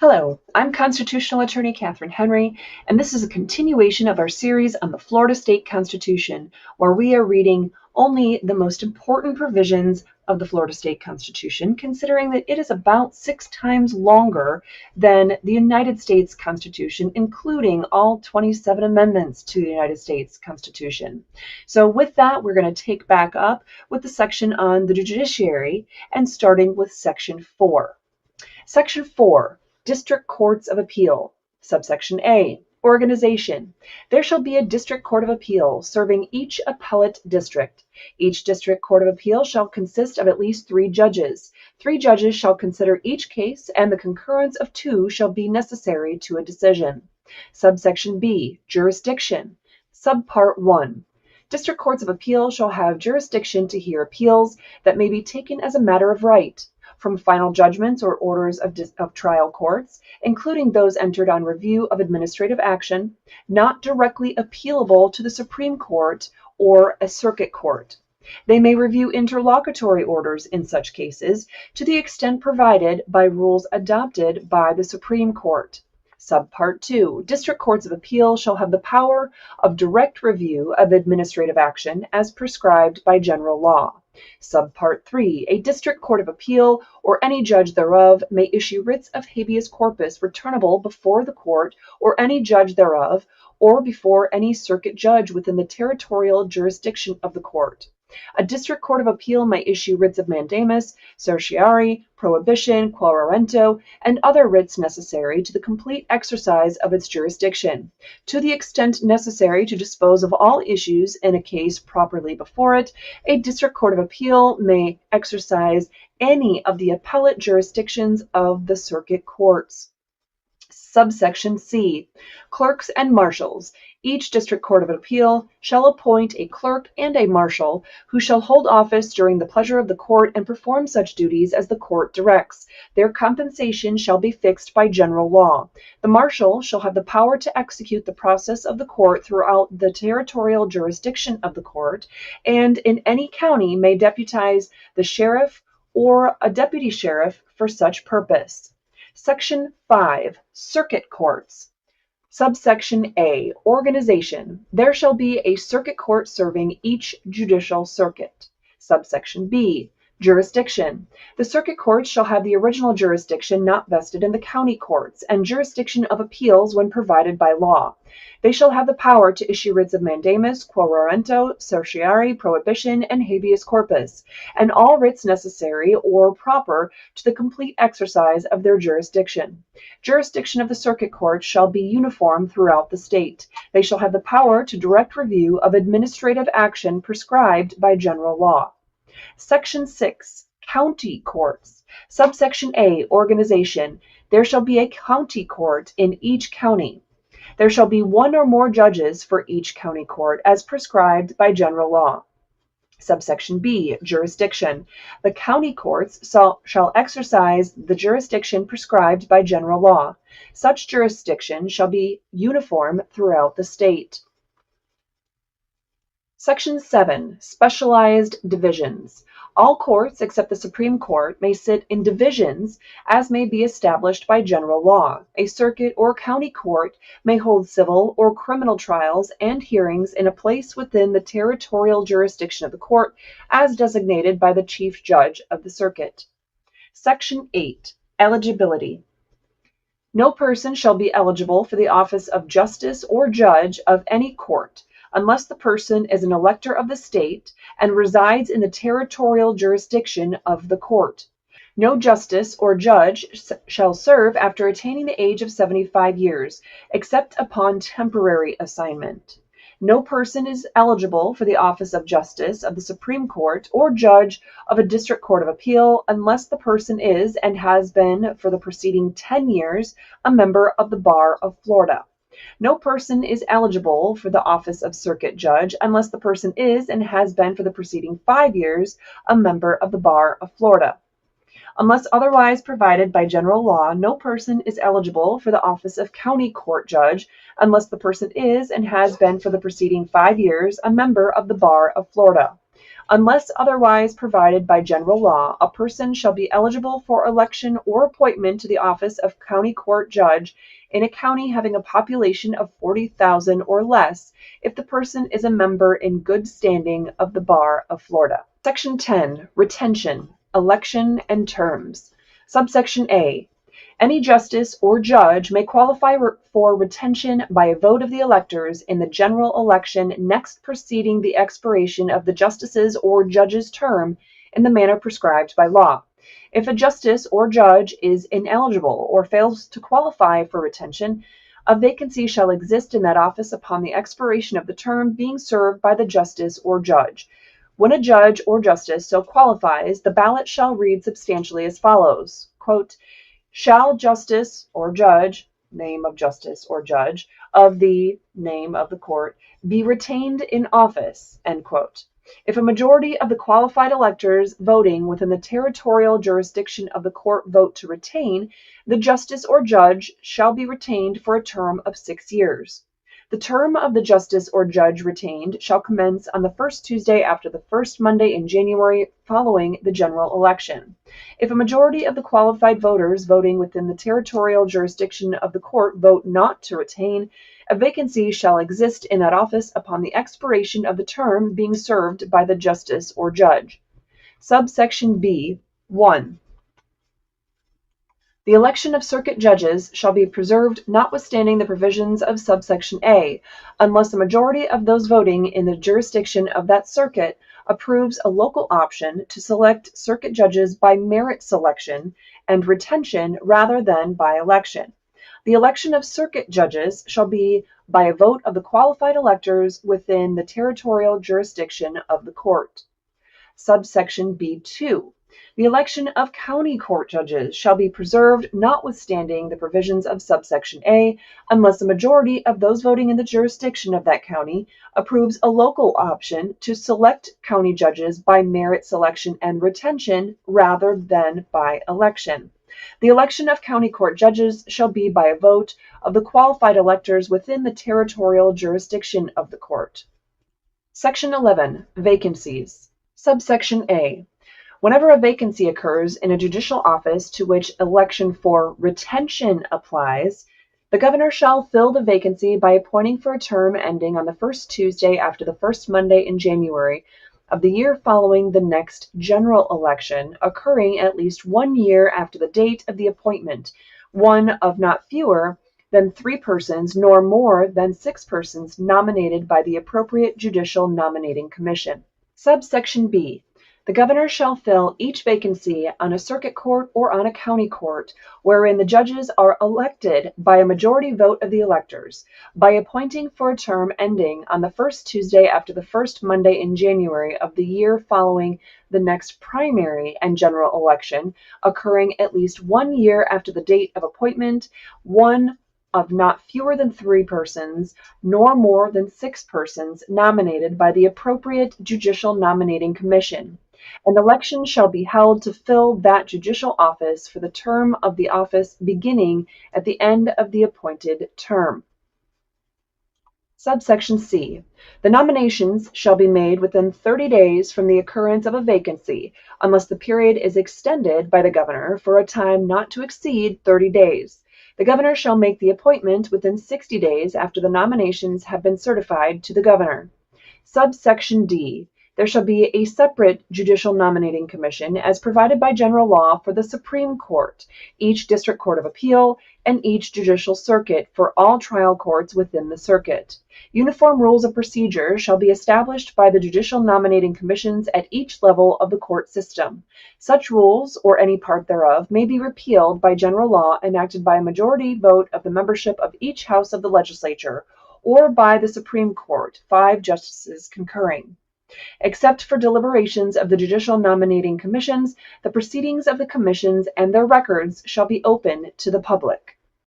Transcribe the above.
Hello, I'm Constitutional Attorney Catherine Henry, and this is a continuation of our series on the Florida State Constitution, where we are reading only the most important provisions of the Florida State Constitution, considering that it is about 6 times longer than the United States Constitution, including all 27 amendments to the United States Constitution. So with that, we're going to take back up with the section on the judiciary, and starting with Section 4. Section 4. District Courts of Appeal. Subsection A. Organization. There shall be a District Court of Appeal serving each appellate district. Each District Court of Appeal shall consist of at least 3 judges. 3 judges shall consider each case, and the concurrence of 2 shall be necessary to a decision. Subsection B. Jurisdiction. Subpart 1. District Courts of Appeal shall have jurisdiction to hear appeals that may be taken as a matter of right from final judgments or orders of trial courts, including those entered on review of administrative action, not directly appealable to the Supreme Court or a circuit court. They may review interlocutory orders in such cases to the extent provided by rules adopted by the Supreme Court. Subpart 2. District Courts of Appeal shall have the power of direct review of administrative action as prescribed by general law. Subpart 3. A District Court of Appeal or any judge thereof may issue writs of habeas corpus returnable before the court or any judge thereof, or before any circuit judge within the territorial jurisdiction of the court. A District Court of Appeal may issue writs of mandamus, certiorari, prohibition, quo warranto, and other writs necessary to the complete exercise of its jurisdiction, to the extent necessary to dispose of all issues in a case properly before it. A District Court of Appeal may exercise any of the appellate jurisdictions of the circuit courts. Subsection C. Clerks and marshals. Each District Court of Appeal shall appoint a clerk and a marshal who shall hold office during the pleasure of the court and perform such duties as the court directs. Their compensation shall be fixed by general law. The marshal shall have the power to execute the process of the court throughout the territorial jurisdiction of the court, and in any county may deputize the sheriff or a deputy sheriff for such purpose. Section 5. Circuit Courts. Subsection A. Organization. There shall be a circuit court serving each judicial circuit. Subsection B. Jurisdiction. The circuit courts shall have the original jurisdiction not vested in the county courts, and jurisdiction of appeals when provided by law. They shall have the power to issue writs of mandamus, quo warranto, certiorari, prohibition, and habeas corpus, and all writs necessary or proper to the complete exercise of their jurisdiction. Jurisdiction of the circuit court shall be uniform throughout the state. They shall have the power to direct review of administrative action prescribed by general law. Section 6. County Courts. Subsection A. Organization. There shall be a county court in each county. There shall be 1 or more judges for each county court as prescribed by general law. Subsection B. Jurisdiction. The county courts shall exercise the jurisdiction prescribed by general law. Such jurisdiction shall be uniform throughout the state. Section 7. Specialized Divisions. All courts except the Supreme Court may sit in divisions as may be established by general law. A circuit or county court may hold civil or criminal trials and hearings in a place within the territorial jurisdiction of the court as designated by the chief judge of the circuit. Section 8. Eligibility. No person shall be eligible for the office of justice or judge of any court unless the person is an elector of the state and resides in the territorial jurisdiction of the court. No justice or judge shall serve after attaining the age of 75 years, except upon temporary assignment. No person is eligible for the office of justice of the Supreme Court or judge of a District Court of Appeal unless the person is and has been for the preceding 10 years a member of the Bar of Florida. No person is eligible for the office of circuit judge unless the person is and has been for the preceding 5 years a member of the Bar of Florida. Unless otherwise provided by general law, no person is eligible for the office of county court judge unless the person is and has been for the preceding 5 years a member of the Bar of Florida. Unless otherwise provided by general law, a person shall be eligible for election or appointment to the office of county court judge in a county having a population of 40,000 or less if the person is a member in good standing of the Bar of Florida. Section 10. Retention, Election, and Terms. Subsection A. Any justice or judge may qualify for retention by a vote of the electors in the general election next preceding the expiration of the justice's or judge's term in the manner prescribed by law. If a justice or judge is ineligible or fails to qualify for retention, a vacancy shall exist in that office upon the expiration of the term being served by the justice or judge. When a judge or justice so qualifies, the ballot shall read substantially as follows, quote, shall justice or judge, name of justice or judge, of the name of the court, be retained in office, end quote. If a majority of the qualified electors voting within the territorial jurisdiction of the court vote to retain, the justice or judge shall be retained for a term of 6 years. The term of the justice or judge retained shall commence on the first Tuesday after the first Monday in January following the general election. If a majority of the qualified voters voting within the territorial jurisdiction of the court vote not to retain, a vacancy shall exist in that office upon the expiration of the term being served by the justice or judge. Subsection B. 1. The election of circuit judges shall be preserved notwithstanding the provisions of subsection A, unless a majority of those voting in the jurisdiction of that circuit approves a local option to select circuit judges by merit selection and retention rather than by election. The election of circuit judges shall be by a vote of the qualified electors within the territorial jurisdiction of the court. Subsection B2. The election of county court judges shall be preserved notwithstanding the provisions of subsection A, unless a majority of those voting in the jurisdiction of that county approves a local option to select county judges by merit selection and retention rather than by election. The election of county court judges shall be by a vote of the qualified electors within the territorial jurisdiction of the court. Section 11. Vacancies. Subsection A. Whenever a vacancy occurs in a judicial office to which election for retention applies, the governor shall fill the vacancy by appointing for a term ending on the first Tuesday after the first Monday in January of the year following the next general election, occurring at least 1 year after the date of the appointment, one of not fewer than 3 persons nor more than 6 persons nominated by the appropriate judicial nominating commission. Subsection B. The governor shall fill each vacancy on a circuit court or on a county court wherein the judges are elected by a majority vote of the electors, by appointing for a term ending on the first Tuesday after the first Monday in January of the year following the next primary and general election, occurring at least 1 year after the date of appointment, one of not fewer than 3 persons, nor more than 6 persons nominated by the appropriate judicial nominating commission. An election shall be held to fill that judicial office for the term of the office beginning at the end of the appointed term. Subsection C. The nominations shall be made within 30 days from the occurrence of a vacancy, unless the period is extended by the governor for a time not to exceed 30 days. The governor shall make the appointment within 60 days after the nominations have been certified to the governor. Subsection D. There shall be a separate judicial nominating commission as provided by general law for the Supreme Court, each district court of appeal, and each judicial circuit for all trial courts within the circuit. Uniform rules of procedure shall be established by the judicial nominating commissions at each level of the court system. Such rules, or any part thereof, may be repealed by general law enacted by a majority vote of the membership of each house of the legislature, or by the Supreme Court, 5 justices concurring. Except for deliberations of the judicial nominating commissions, the proceedings of the commissions and their records shall be open to the public.